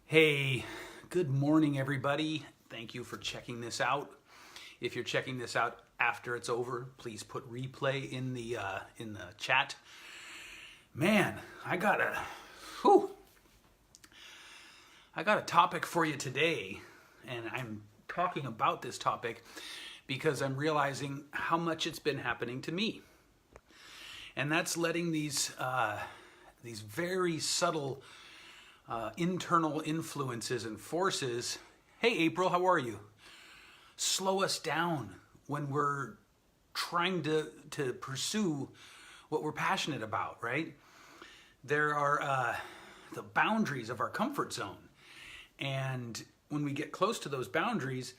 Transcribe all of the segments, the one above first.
Hey, good morning, everybody. Thank you for checking this out. If you're checking this out after it's over, please put replay in the chat. Man, I got a topic for you today, and I'm talking about this topic because I'm realizing how much it's been happening to me, and that's letting these very subtle internal influences and forces, hey April, how are you, slow us down when we're trying to pursue what we're passionate about, right? There are the boundaries of our comfort zone. And when we get close to those boundaries,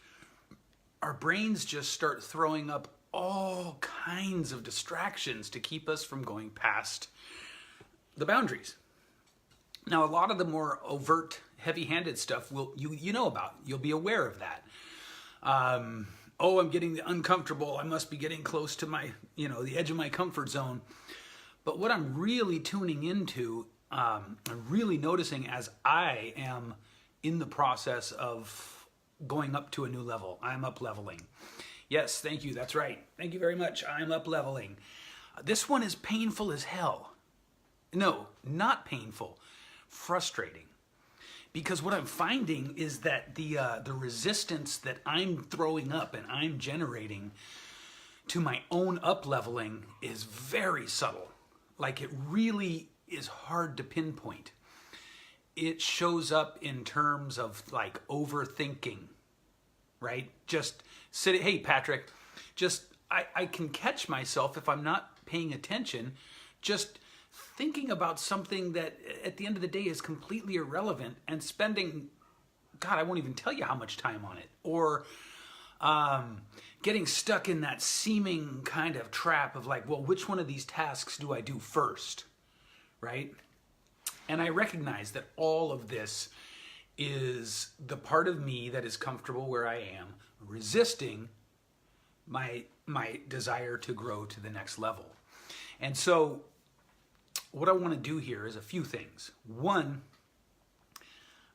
our brains just start throwing up all kinds of distractions to keep us from going past the boundaries. Now, a lot of the more overt, heavy-handed stuff you know about. You'll be aware of that. I'm getting uncomfortable. I must be getting close to my, the edge of my comfort zone. But what I'm really tuning into, I'm really noticing as I am in the process of going up to a new level. I'm up leveling. Yes, thank you. That's right. Thank you very much. I'm up leveling. This one is painful as hell. No, not painful. Frustrating, because what I'm finding is that the resistance that I'm throwing up and I'm generating to my own up leveling is very subtle. Like, it really is hard to pinpoint. It shows up in terms of like overthinking, right? Just sitting, hey Patrick, just I can catch myself if I'm not paying attention, just thinking about something that at the end of the day is completely irrelevant and spending, God, I won't even tell you how much time on it. Or getting stuck in that seeming kind of trap of like, well, which one of these tasks do I do first, right? And I recognize that all of this is the part of me that is comfortable where I am, resisting my desire to grow to the next level. And so what I want to do here is a few things. One,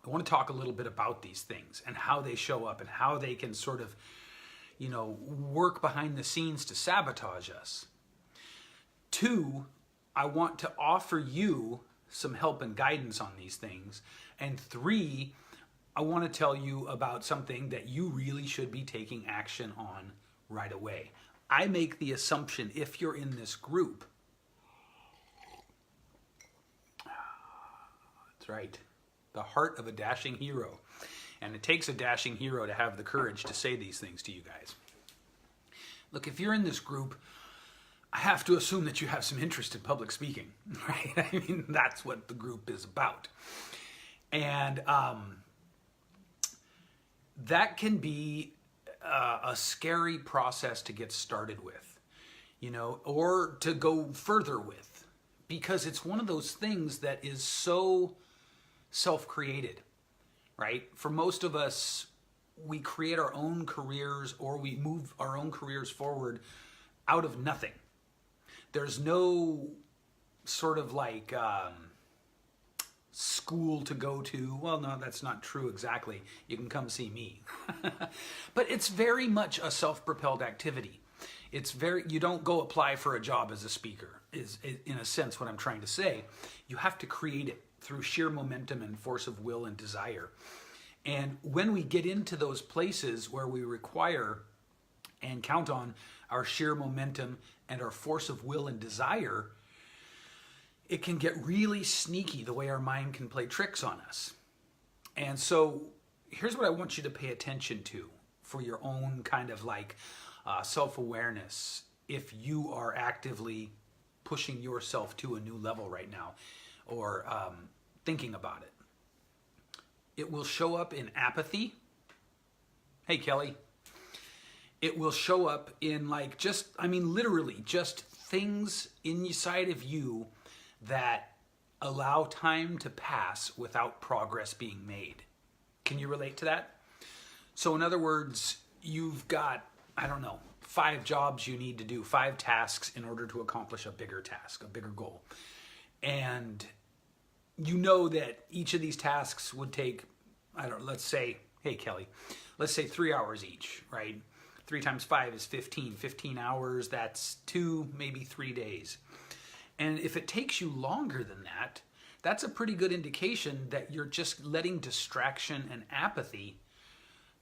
I want to talk a little bit about these things and how they show up and how they can sort of, work behind the scenes to sabotage us. Two, I want to offer you some help and guidance on these things. And three, I want to tell you about something that you really should be taking action on right away. I make the assumption, if you're in this group, right, the heart of a dashing hero. And it takes a dashing hero to have the courage to say these things to you guys. Look, if you're in this group, I have to assume that you have some interest in public speaking, right? I mean, that's what the group is about. And that can be a scary process to get started with, or to go further with, because it's one of those things that is so self-created, right? For most of us, we create our own careers or we move our own careers forward out of nothing. There's no sort of like school to go to. Well, no, that's not true exactly. You can come see me. But it's very much a self-propelled activity. You don't go apply for a job as a speaker, is in a sense what I'm trying to say. You have to create it through sheer momentum and force of will and desire. And when we get into those places where we require and count on our sheer momentum and our force of will and desire, it can get really sneaky the way our mind can play tricks on us. And so here's what I want you to pay attention to for your own kind of like self-awareness if you are actively pushing yourself to a new level right now, or thinking about it. It will show up in apathy. Hey, Kelly. It will show up in literally just things inside of you that allow time to pass without progress being made. Can you relate to that? So in other words, you've got, 5 jobs you need to do, 5 tasks in order to accomplish a bigger task, a bigger goal. And you know that each of these tasks would take let's say, hey, Kelly, let's say 3 hours each, right? 3 times 5 is 15. 15 hours, that's 2, maybe 3 days. And if it takes you longer than that, that's a pretty good indication that you're just letting distraction and apathy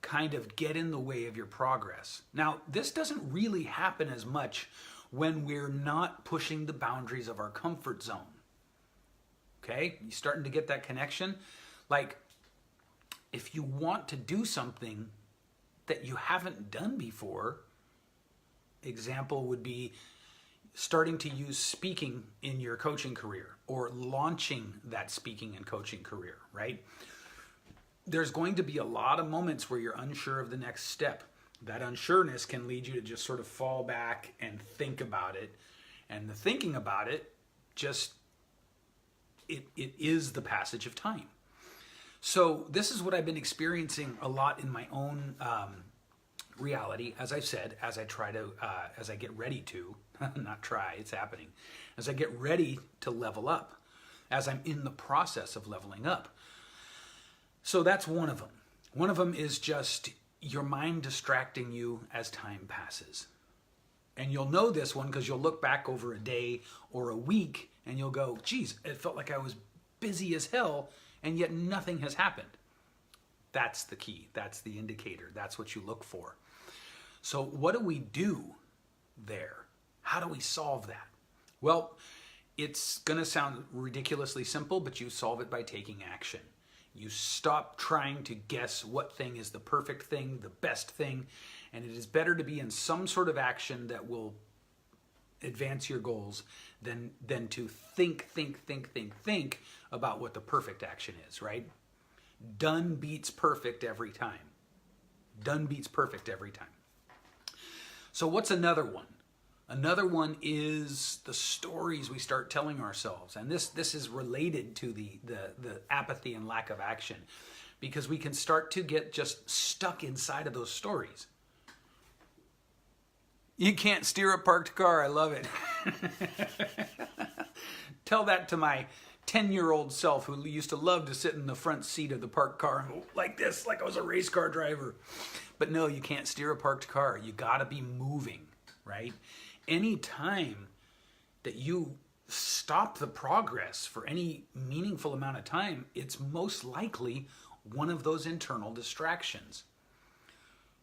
kind of get in the way of your progress. Now, this doesn't really happen as much when we're not pushing the boundaries of our comfort zone. Okay? You starting to get that connection? Like, if you want to do something that you haven't done before, example would be starting to use speaking in your coaching career or launching that speaking and coaching career, right? There's going to be a lot of moments where you're unsure of the next step. That unsureness can lead you to just sort of fall back and think about it. And the thinking about it just, it is the passage of time. So this is what I've been experiencing a lot in my own reality, as I've said, as I get ready to, not try, it's happening, as I get ready to level up, as I'm in the process of leveling up. So that's one of them. One of them is just your mind distracting you as time passes. And you'll know this one because you'll look back over a day or a week and you'll go, geez, it felt like I was busy as hell and yet nothing has happened. That's the key. That's the indicator. That's what you look for. So what do we do there? How do we solve that? Well, it's going to sound ridiculously simple, but you solve it by taking action. You stop trying to guess what thing is the perfect thing, the best thing, and it is better to be in some sort of action that will advance your goals than to think about what the perfect action is, right? Done beats perfect every time. Done beats perfect every time. So what's another one? Another one is the stories we start telling ourselves. And this is related to the apathy and lack of action, because we can start to get just stuck inside of those stories. You can't steer a parked car. I love it. Tell that to my 10-year-old self who used to love to sit in the front seat of the parked car and go like this, like I was a race car driver. But no, you can't steer a parked car. You got to be moving, right? Any time that you stop the progress for any meaningful amount of time, it's most likely one of those internal distractions.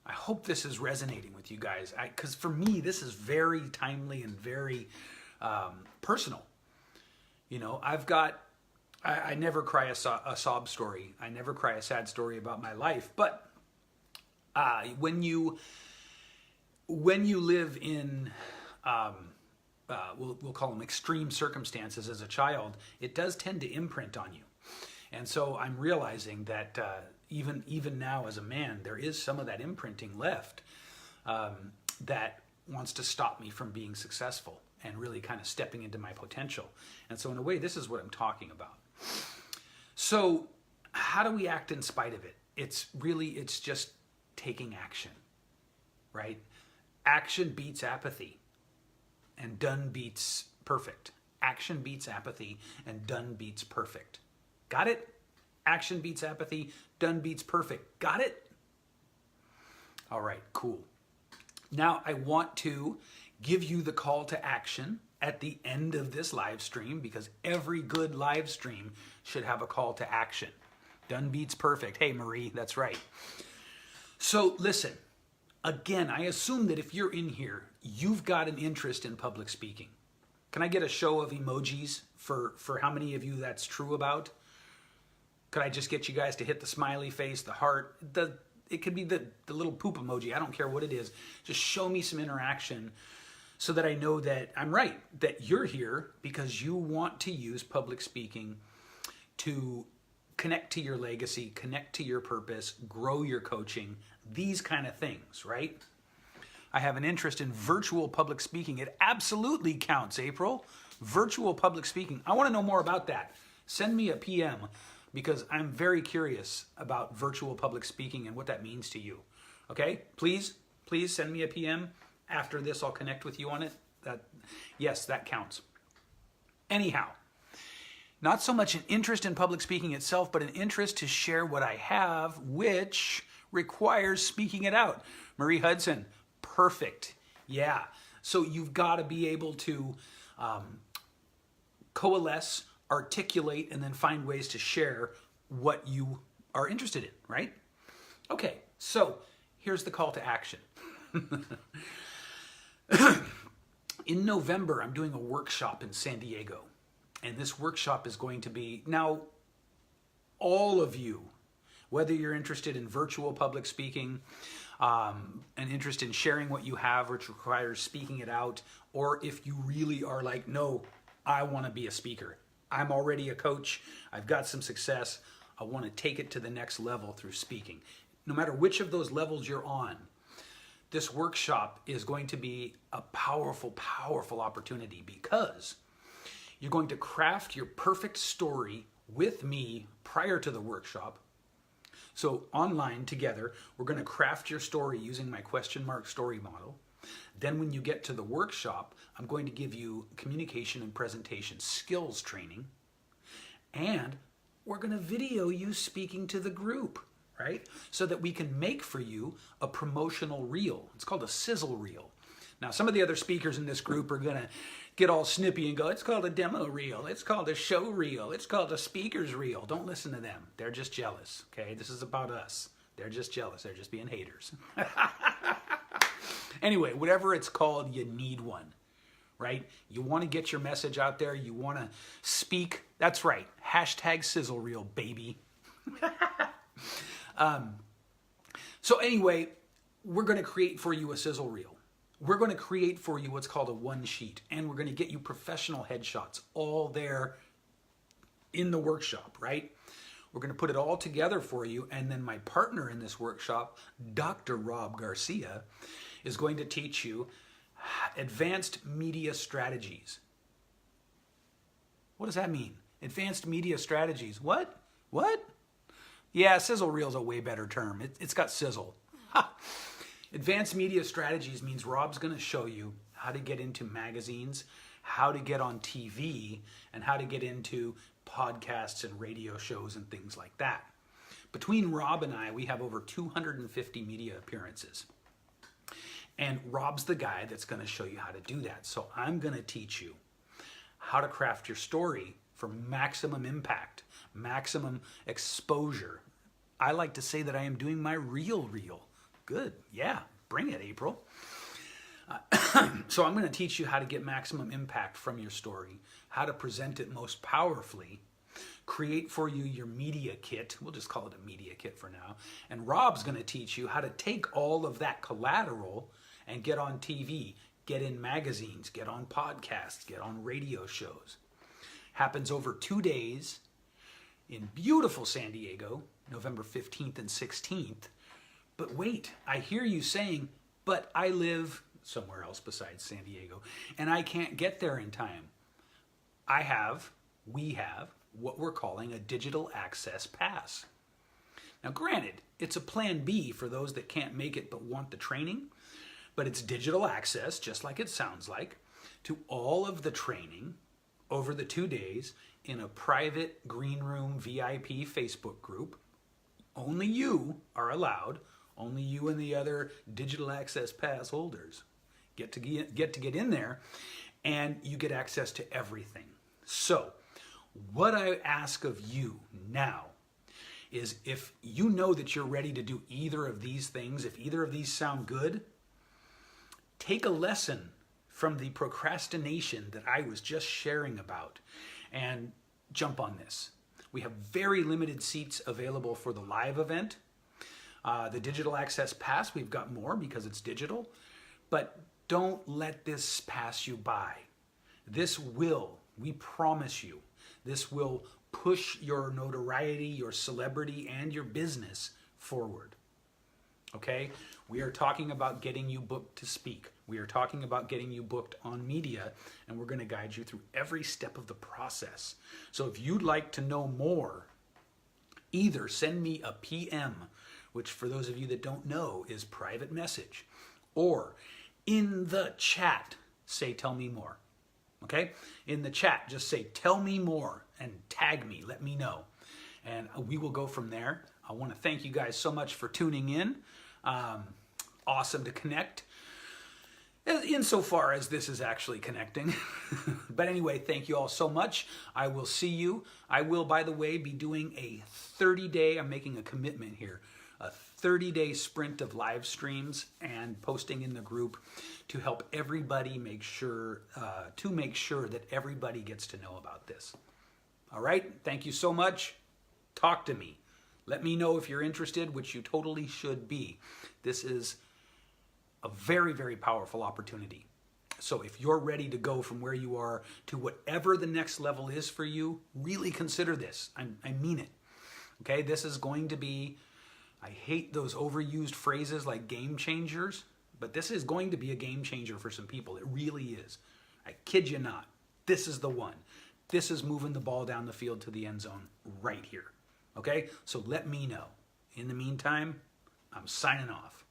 I hope this is resonating with you guys, because for me, this is very timely and very personal. You know, I never cry a sob story. I never cry a sad story about my life. But when you live in, we'll call them extreme circumstances as a child, it does tend to imprint on you. And so I'm realizing that even now as a man, there is some of that imprinting left that wants to stop me from being successful and really kind of stepping into my potential. And so in a way, this is what I'm talking about. So how do we act in spite of it? It's just taking action, right? Action beats apathy, and done beats perfect. Action beats apathy, and done beats perfect. Got it? Action beats apathy, done beats perfect. Got it? All right, cool. Now I want to give you the call to action at the end of this live stream, because every good live stream should have a call to action. Done beats perfect. Hey, Marie, that's right. So listen, again, I assume that if you're in here, you've got an interest in public speaking. Can I get a show of emojis for how many of you that's true about? Could I just get you guys to hit the smiley face, the heart, it could be the little poop emoji. I don't care what it is. Just show me some interaction so that I know that I'm right, that you're here because you want to use public speaking to connect to your legacy, connect to your purpose, grow your coaching, these kind of things, right? I have an interest in virtual public speaking. It absolutely counts, April. Virtual public speaking. I want to know more about that. Send me a PM, because I'm very curious about virtual public speaking and what that means to you. Okay? Please send me a PM. After this, I'll connect with you on it. Yes, that counts. Anyhow, Not so much an interest in public speaking itself, but an interest to share what I have, which requires speaking it out. Marie Hudson, perfect. Yeah. So you've got to be able to coalesce, articulate, and then find ways to share what you are interested in, right? Okay, so here's the call to action. In November, I'm doing a workshop in San Diego. And this workshop is going to be, now, all of you, whether you're interested in virtual public speaking, an interest in sharing what you have, which requires speaking it out, or if you really are like, no, I want to be a speaker. I'm already a coach. I've got some success. I want to take it to the next level through speaking. No matter which of those levels you're on, this workshop is going to be a powerful, powerful opportunity because you're going to craft your perfect story with me prior to the workshop. So online together, we're going to craft your story using my question mark story model. Then when you get to the workshop, I'm going to give you communication and presentation skills training. And we're going to video you speaking to the group, right? So that we can make for you a promotional reel. It's called a sizzle reel. Now, some of the other speakers in this group are going to get all snippy and go, it's called a demo reel, it's called a show reel, it's called a speaker's reel. Don't listen to them. They're just jealous, okay? This is about us. They're just jealous. They're just being haters. Anyway, whatever it's called, you need one, right? You want to get your message out there. You want to speak. That's right. Hashtag sizzle reel, baby. So anyway, we're going to create for you a sizzle reel. We're going to create for you what's called a one sheet, and we're going to get you professional headshots all there in the workshop, right? We're going to put it all together for you, and then my partner in this workshop, Dr. Rob Garcia, is going to teach you advanced media strategies. What does that mean? Advanced media strategies. What? What? Yeah, sizzle reel is a way better term. It's got sizzle. Ha. Advanced media strategies means Rob's going to show you how to get into magazines, how to get on TV, and how to get into podcasts and radio shows and things like that. Between Rob and I, we have over 250 media appearances. And Rob's the guy that's going to show you how to do that. So I'm going to teach you how to craft your story for maximum impact, maximum exposure. I like to say that I am doing my real reel. Good. Yeah. Bring it, April. So I'm going to teach you how to get maximum impact from your story, how to present it most powerfully, create for you your media kit. We'll just call it a media kit for now. And Rob's going to teach you how to take all of that collateral and get on TV, get in magazines, get on podcasts, get on radio shows. Happens over 2 days in beautiful San Diego, November 15th and 16th. But wait, I hear you saying, but I live somewhere else besides San Diego, and I can't get there in time. We have what we're calling a digital access pass. Now granted, it's a plan B for those that can't make it but want the training, but it's digital access, just like it sounds like, to all of the training over the 2 days in a private green room VIP Facebook group. Only you are allowed. Only you and the other digital access pass holders get to get in there, and you get access to everything. So what I ask of you now is, if you know that you're ready to do either of these things, if either of these sound good, take a lesson from the procrastination that I was just sharing about and jump on this. We have very limited seats available for the live event. The digital access pass, we've got more because it's digital, but don't let this pass you by. This will, we promise you, this will push your notoriety, your celebrity, and your business forward. Okay? We are talking about getting you booked to speak. We are talking about getting you booked on media, and we're going to guide you through every step of the process. So if you'd like to know more, either send me a PM, which for those of you that don't know is private message, or in the chat, say, tell me more. Okay? In the chat, just say, tell me more, and tag me. Let me know. And we will go from there. I want to thank you guys so much for tuning in. Awesome to connect, insofar as this is actually connecting. But anyway, thank you all so much. I will see you. I will, by the way, be doing a 30-day, I'm making a commitment here, a 30-day sprint of live streams and posting in the group to help everybody make sure that everybody gets to know about this. All right, thank you so much. Talk to me. Let me know if you're interested, which you totally should be. This is a very, very powerful opportunity. So if you're ready to go from where you are to whatever the next level is for you, really consider this. I mean it. Okay, this is going to be, I hate those overused phrases like game changers, but this is going to be a game changer for some people. It really is. I kid you not. This is the one. This is moving the ball down the field to the end zone right here. Okay, so let me know. In the meantime, I'm signing off.